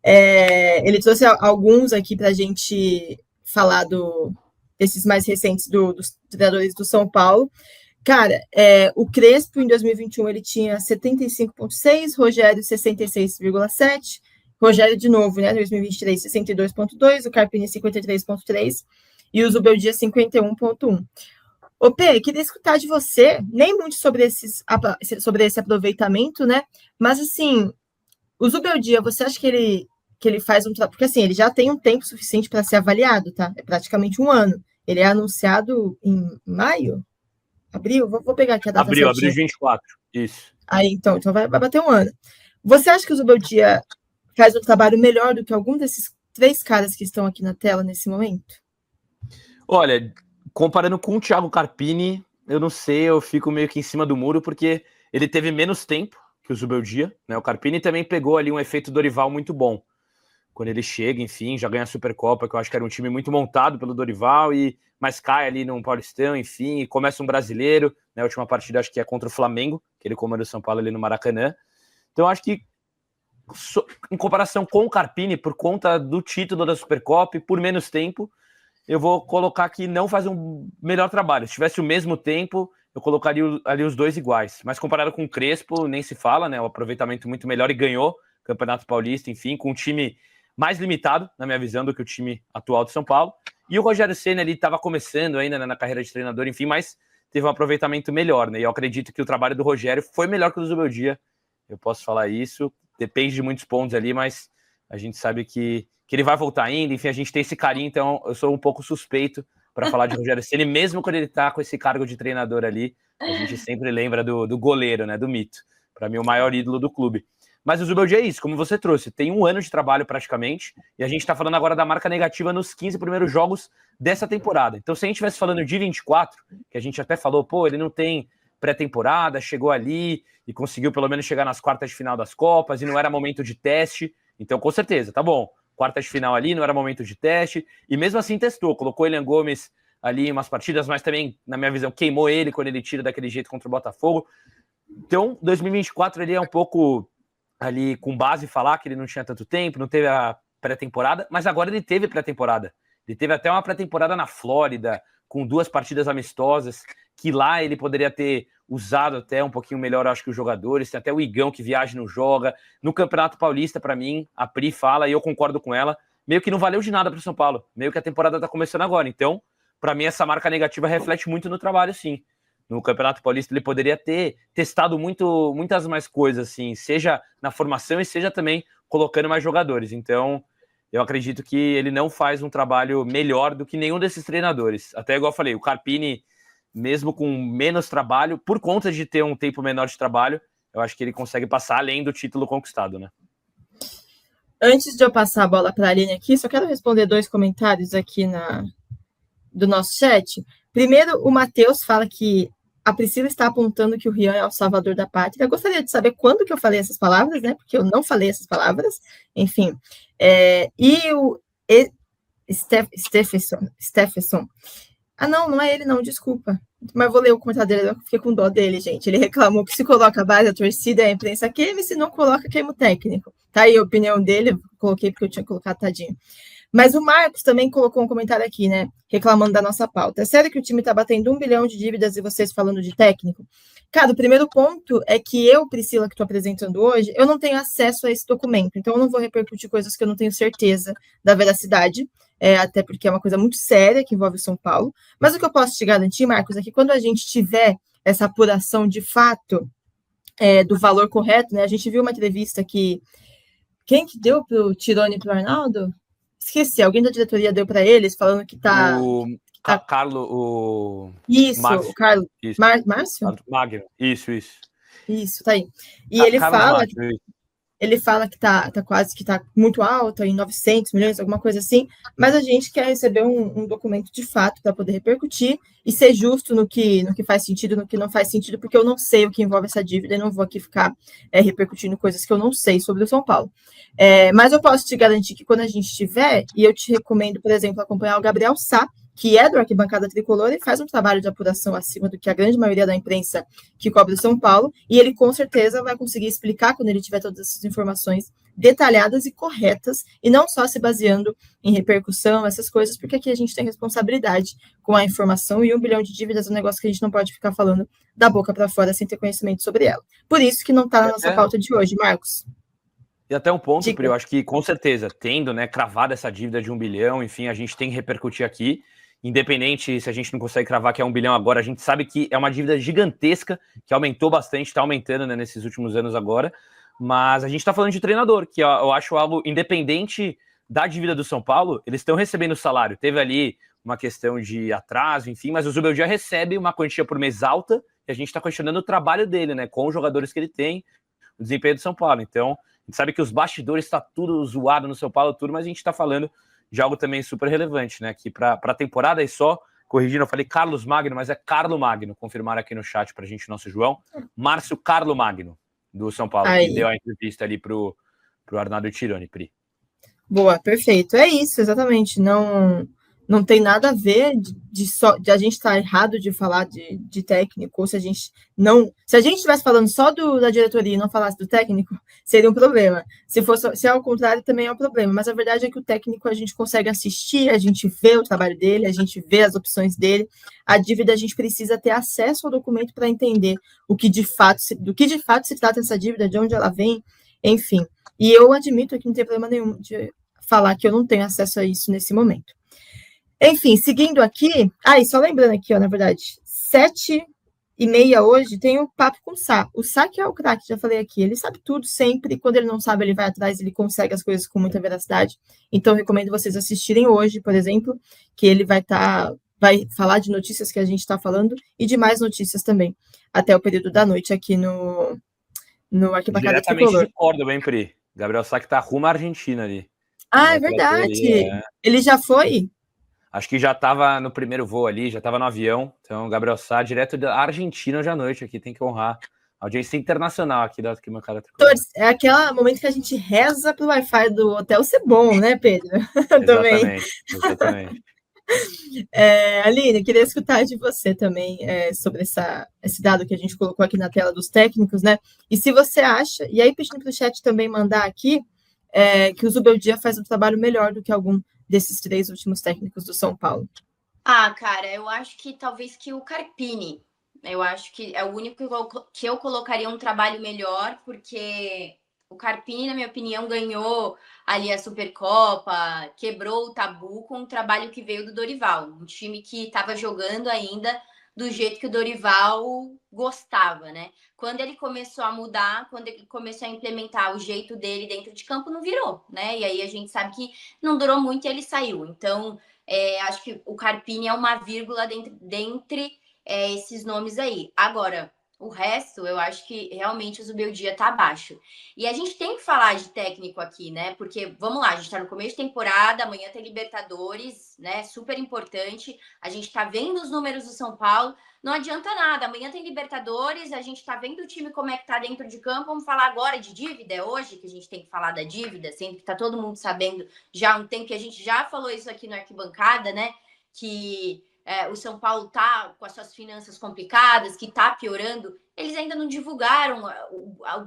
Ele trouxe alguns aqui para a gente falar desses mais recentes dos treinadores do São Paulo. Cara, o Crespo, em 2021, ele tinha 75,6, Rogério, 66,7, Rogério, de novo, né, 2023, 62,2, o Carpini, 53,3, e o Zubeldia, 51,1. Ô, Pê, queria escutar de você, nem muito sobre esse aproveitamento, né, mas, assim, o Zubeldia, você acha que ele faz um trabalho... Porque, assim, ele já tem um tempo suficiente para ser avaliado, tá? É praticamente um ano. Ele é anunciado em maio? Abril? Vou pegar aqui a data Abril certinha. de 24, isso. Aí, então vai bater um ano. Você acha que o Zubeldia faz um trabalho melhor do que algum desses 3 caras que estão aqui na tela nesse momento? Olha, comparando com o Thiago Carpini, eu não sei, eu fico meio que em cima do muro, porque ele teve menos tempo que o Zubeldia, né? O Carpini também pegou ali um efeito Dorival muito bom. Quando ele chega, enfim, já ganha a Supercopa, que eu acho que era um time muito montado pelo Dorival, mas cai ali num Paulistão, enfim, e começa um brasileiro, né? A última partida acho que é contra o Flamengo, que ele comanda o São Paulo ali no Maracanã. Então acho que, em comparação com o Carpini, por conta do título da Supercopa e por menos tempo, eu vou colocar que não faz um melhor trabalho. Se tivesse o mesmo tempo, eu colocaria ali os dois iguais. Mas comparado com o Crespo, nem se fala, né? O aproveitamento muito melhor e ganhou o Campeonato Paulista, enfim, com um time mais limitado, na minha visão, do que o time atual de São Paulo. E o Rogério Ceni ali estava começando ainda, né, na carreira de treinador, enfim, mas teve um aproveitamento melhor, né? E eu acredito que o trabalho do Rogério foi melhor que o do Zubeldia. Eu posso falar isso, depende de muitos pontos ali, mas a gente sabe que ele vai voltar ainda, enfim, a gente tem esse carinho, então eu sou um pouco suspeito para falar de Rogério Ceni, mesmo quando ele está com esse cargo de treinador ali, a gente sempre lembra do goleiro, né, do mito, para mim o maior ídolo do clube. Mas o Zubeldia é isso, como você trouxe, tem um ano de trabalho praticamente, e a gente está falando agora da marca negativa nos 15 primeiros jogos dessa temporada. Então se a gente estivesse falando de 24, que a gente até falou, pô, ele não tem pré-temporada, chegou ali e conseguiu pelo menos chegar nas quartas de final das Copas, e não era momento de teste, então com certeza, tá bom. Quartas de final ali, não era momento de teste, e mesmo assim testou, colocou o William Gomes ali em umas partidas, mas também, na minha visão, queimou ele quando ele tira daquele jeito contra o Botafogo. Então, 2024 ele é um pouco ali com base falar que ele não tinha tanto tempo, não teve a pré-temporada, mas agora ele teve pré-temporada. Ele teve até uma pré-temporada na Flórida, com 2 partidas amistosas, que lá ele poderia ter usado até um pouquinho melhor, acho que os jogadores, tem até o Igão que viaja e não joga. No Campeonato Paulista, para mim, a Pri fala, e eu concordo com ela, meio que não valeu de nada para o São Paulo, meio que a temporada está começando agora. Então, para mim, essa marca negativa reflete muito no trabalho, sim. No Campeonato Paulista, ele poderia ter testado muitas mais coisas, assim, seja na formação e seja também colocando mais jogadores. Então, eu acredito que ele não faz um trabalho melhor do que nenhum desses treinadores. Até igual eu falei, o Carpini, mesmo com menos trabalho, por conta de ter um tempo menor de trabalho, eu acho que ele consegue passar além do título conquistado, né? Antes de eu passar a bola para a Aline aqui, só quero responder 2 comentários aqui do nosso chat. Primeiro, o Matheus fala que a Priscila está apontando que o Rian é o salvador da pátria. Eu gostaria de saber quando que eu falei essas palavras, né? Porque eu não falei essas palavras. Enfim. E o Stephenson. Ah, não é ele, não, desculpa. Mas vou ler o comentário dele, eu fiquei com dó dele, gente. Ele reclamou que se coloca a base, a torcida, a imprensa queima, e se não coloca, queima o técnico. Tá aí a opinião dele, coloquei porque eu tinha colocado, tadinho. Mas o Marcos também colocou um comentário aqui, né? Reclamando da nossa pauta. É sério que o time tá batendo 1 bilhão de dívidas e vocês falando de técnico? Cara, o primeiro ponto é que eu, Priscila, que estou apresentando hoje, eu não tenho acesso a esse documento. Então, eu não vou repercutir coisas que eu não tenho certeza da veracidade, até porque é uma coisa muito séria que envolve o São Paulo. Mas o que eu posso te garantir, Marcos, é que quando a gente tiver essa apuração de fato do valor correto, né? A gente viu uma entrevista que... Quem que deu para o Tirone e para o Arnaldo? Esqueci, alguém da diretoria deu para eles, falando que tá... Carlos, o... Isso, Márcio. o Carlos... Isso. Márcio? Magno, isso. Isso, tá aí. E ele Carlos fala... Márcio, Ele fala que tá quase que tá muito alta, em 900 milhões, alguma coisa assim, mas a gente quer receber um documento de fato para poder repercutir e ser justo no que faz sentido, no que não faz sentido, porque eu não sei o que envolve essa dívida e não vou aqui ficar repercutindo coisas que eu não sei sobre o São Paulo. Mas eu posso te garantir que quando a gente tiver, e eu te recomendo, por exemplo, acompanhar o Gabriel Sá, que é do Arquibancada Tricolor, e faz um trabalho de apuração acima do que a grande maioria da imprensa que cobre o São Paulo, e ele com certeza vai conseguir explicar quando ele tiver todas essas informações detalhadas e corretas, e não só se baseando em repercussão, essas coisas, porque aqui a gente tem responsabilidade com a informação, e 1 bilhão de dívidas é um negócio que a gente não pode ficar falando da boca para fora sem ter conhecimento sobre ela. Por isso que não está na nossa pauta de hoje, Marcos. E até um ponto, Pri, eu acho que com certeza, tendo, né, cravado essa dívida de 1 bilhão, enfim, a gente tem que repercutir aqui, independente se a gente não consegue cravar que é 1 bilhão agora, a gente sabe que é uma dívida gigantesca, que aumentou bastante, está aumentando, né, nesses últimos anos agora, mas a gente está falando de treinador, que eu acho algo independente da dívida do São Paulo, eles estão recebendo salário, teve ali uma questão de atraso, enfim, mas o Zubeldia recebe uma quantia por mês alta, e a gente está questionando o trabalho dele, né, com os jogadores que ele tem, o desempenho do São Paulo, então a gente sabe que os bastidores está tudo zoado no São Paulo, tudo, mas a gente está falando de algo também super relevante, né? Que para a temporada, e só corrigindo, eu falei Carlos Magno, mas é Carlo Magno, confirmaram aqui no chat para a gente, nosso João. Márcio Carlo Magno, do São Paulo, que deu a entrevista ali pro Arnaldo Tironi, Pri. Boa, perfeito. É isso, exatamente. Não tem nada a ver de a gente estar errado de falar de técnico, ou se a gente não. Se a gente estivesse falando só da diretoria e não falasse do técnico, seria um problema. Se é ao contrário, também é um problema. Mas a verdade é que o técnico a gente consegue assistir, a gente vê o trabalho dele, a gente vê as opções dele. A dívida a gente precisa ter acesso ao documento para entender do que de fato se trata essa dívida, de onde ela vem, enfim. E eu admito que não tem problema nenhum de falar que eu não tenho acesso a isso nesse momento. Enfim, seguindo aqui... e só lembrando aqui, ó, na verdade, 7h30 hoje tem o Papo com o Sá. O Sá que é o craque, já falei aqui, ele sabe tudo sempre, quando ele não sabe, ele vai atrás, ele consegue as coisas com muita veracidade. Então, recomendo vocês assistirem hoje, por exemplo, que ele vai falar de notícias que a gente está falando e de mais notícias também, até o período da noite aqui no Arquibancada Tricolor. Diretamente de Córdoba, hein, Pri? Gabriel Sá que tá rumo à Argentina ali. É verdade. Ele já foi? Acho que já estava no primeiro voo ali, já estava no avião. Então, Gabriel Sá, direto da Argentina hoje à noite aqui, tem que honrar a audiência internacional aqui da Arquibancada Tricolor. É aquele momento que a gente reza pro Wi-Fi do hotel ser bom, né, Pedro? Exatamente. Aline, queria escutar de você também sobre esse dado que a gente colocou aqui na tela dos técnicos, né? E se você acha, e aí pedindo para o chat também mandar aqui, que o Zubeldia faz um trabalho melhor do que algum desses 3 últimos técnicos do São Paulo. Cara, eu acho que talvez que o Carpini. Eu acho que é o único que eu colocaria um trabalho melhor, porque o Carpini, na minha opinião, ganhou ali a Supercopa, quebrou o tabu com o trabalho que veio do Dorival. Um time que estava jogando ainda do jeito que o Dorival gostava, né? Quando ele começou a mudar, quando ele começou a implementar o jeito dele dentro de campo, não virou, né? E aí a gente sabe que não durou muito e ele saiu. Então, acho que o Carpini é uma vírgula dentre esses nomes aí. Agora, o resto, eu acho que realmente o Zubeldia tá abaixo. E a gente tem que falar de técnico aqui, né? Porque, vamos lá, a gente tá no começo de temporada, amanhã tem Libertadores, né? Super importante. A gente tá vendo os números do São Paulo. Não adianta nada, amanhã tem Libertadores, a gente tá vendo o time como é que tá dentro de campo. Vamos falar agora de dívida, é hoje que a gente tem que falar da dívida, sendo que tá todo mundo sabendo já há um tempo, que a gente já falou isso aqui no Arquibancada, né? Que o São Paulo tá com as suas finanças complicadas, que tá piorando. Eles ainda não divulgaram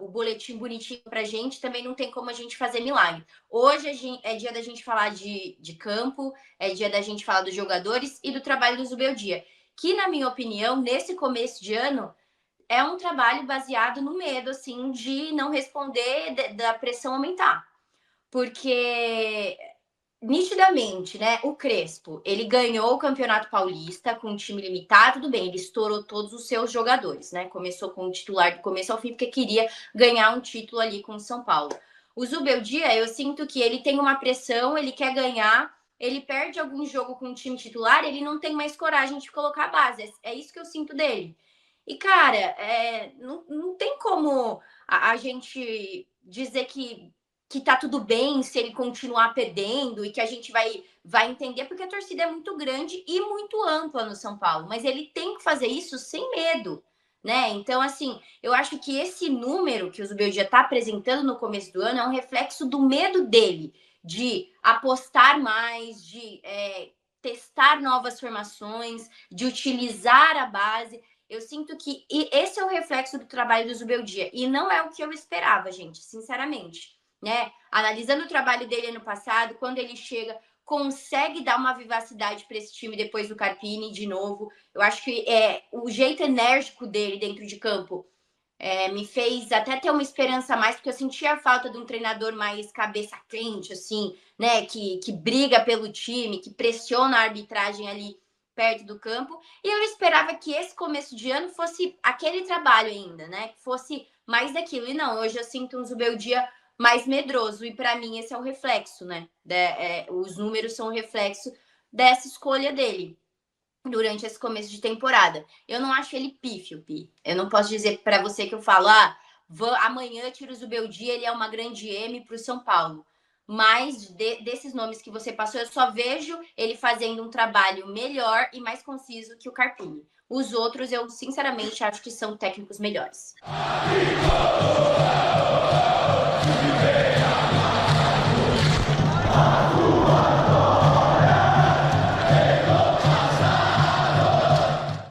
o boletim bonitinho pra gente, também não tem como a gente fazer milagre. Hoje é dia da gente falar de campo, é dia da gente falar dos jogadores e do trabalho do Zubeldia, que, na minha opinião, nesse começo de ano, é um trabalho baseado no medo, assim, de não responder, da pressão aumentar. Porque, nitidamente, né, o Crespo, ele ganhou o Campeonato Paulista com um time limitado, tudo bem, ele estourou todos os seus jogadores, né, começou com o titular do começo ao fim, porque queria ganhar um título ali com o São Paulo. O Zubeldia, eu sinto que ele tem uma pressão, ele quer ganhar, ele perde algum jogo com o time titular, ele não tem mais coragem de colocar a base, é isso que eu sinto dele. E, cara, não tem como a gente dizer que tá tudo bem se ele continuar perdendo e que a gente vai entender, porque a torcida é muito grande e muito ampla no São Paulo, mas ele tem que fazer isso sem medo, né? Então, assim, eu acho que esse número que o Zubeldia está apresentando no começo do ano é um reflexo do medo dele de apostar mais, de testar novas formações, de utilizar a base. Eu sinto que esse é o reflexo do trabalho do Zubeldia. E não é o que eu esperava, gente, sinceramente. Né? Analisando o trabalho dele ano passado, quando ele chega, consegue dar uma vivacidade para esse time depois do Carpini de novo. Eu acho que o jeito enérgico dele dentro de campo me fez até ter uma esperança a mais, porque eu sentia a falta de um treinador mais cabeça quente, assim, né? Que briga pelo time, que pressiona a arbitragem ali perto do campo. E eu esperava que esse começo de ano fosse aquele trabalho ainda, né? Que fosse mais daquilo. E não, hoje eu sinto um Zubeldia mais medroso. E para mim esse é o reflexo, né? Os números são o reflexo dessa escolha dele durante esse começo de temporada. Eu não acho ele pífio, Pi. Eu não posso dizer para você que eu falo, amanhã tiro o Zubeldia, ele é uma grande M para o São Paulo. Mas desses nomes que você passou, eu só vejo ele fazendo um trabalho melhor e mais conciso que o Carpini. Os outros, eu sinceramente acho que são técnicos melhores.